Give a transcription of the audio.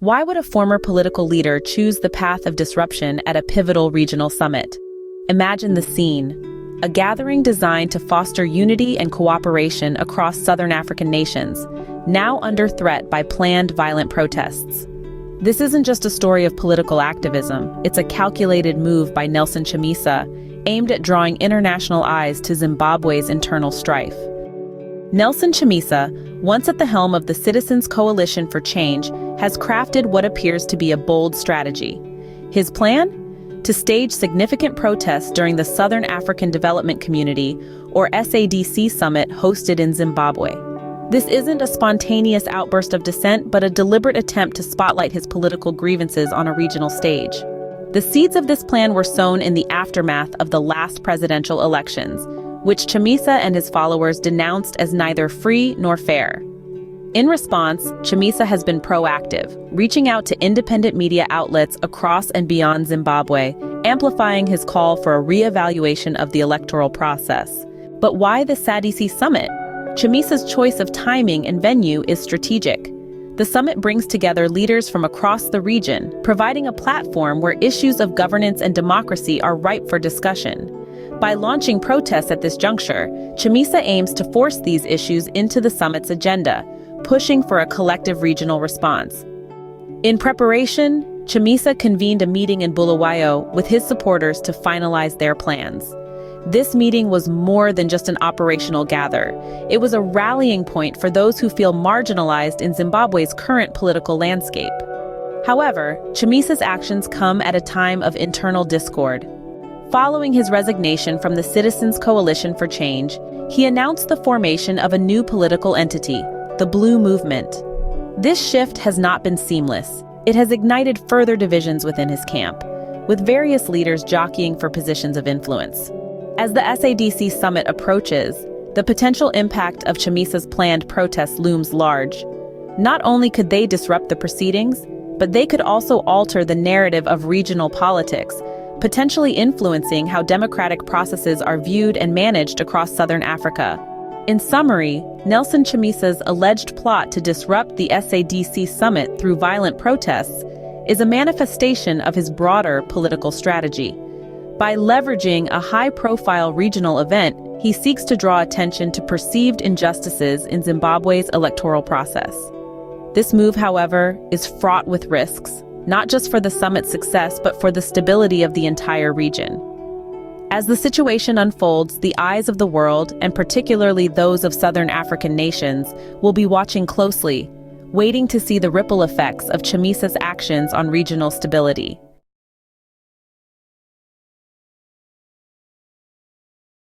Why would a former political leader choose the path of disruption at a pivotal regional summit? Imagine the scene: a gathering designed to foster unity and cooperation across Southern African nations, now under threat by planned violent protests. This isn't just a story of political activism, it's a calculated move by Nelson Chamisa, aimed at drawing international eyes to Zimbabwe's internal strife. Nelson Chamisa, once at the helm of the Citizens Coalition for Change, has crafted what appears to be a bold strategy. His plan? To stage significant protests during the Southern African Development Community, or SADC summit hosted in Zimbabwe. This isn't a spontaneous outburst of dissent, but a deliberate attempt to spotlight his political grievances on a regional stage. The seeds of this plan were sown in the aftermath of the last presidential elections, which Chamisa and his followers denounced as neither free nor fair. In response, Chamisa has been proactive, reaching out to independent media outlets across and beyond Zimbabwe, amplifying his call for a re-evaluation of the electoral process. But why the SADC summit? Chamisa's choice of timing and venue is strategic. The summit brings together leaders from across the region, providing a platform where issues of governance and democracy are ripe for discussion. By launching protests at this juncture, Chamisa aims to force these issues into the summit's agenda, pushing for a collective regional response. In preparation, Chamisa convened a meeting in Bulawayo with his supporters to finalize their plans. This meeting was more than just an operational gather. It was a rallying point for those who feel marginalized in Zimbabwe's current political landscape. However, Chamisa's actions come at a time of internal discord. Following his resignation from the Citizens Coalition for Change, he announced the formation of a new political entity, the Blue Movement. This shift has not been seamless. It has ignited further divisions within his camp, with various leaders jockeying for positions of influence. As the SADC summit approaches, the potential impact of Chamisa's planned protests looms large. Not only could they disrupt the proceedings, but they could also alter the narrative of regional politics, potentially influencing how democratic processes are viewed and managed across Southern Africa. In summary, Nelson Chamisa's alleged plot to disrupt the SADC summit through violent protests is a manifestation of his broader political strategy. By leveraging a high-profile regional event, he seeks to draw attention to perceived injustices in Zimbabwe's electoral process. This move, however, is fraught with risks, not just for the summit's success, but for the stability of the entire region. As the situation unfolds, the eyes of the world, and particularly those of Southern African nations, will be watching closely, waiting to see the ripple effects of Chamisa's actions on regional stability.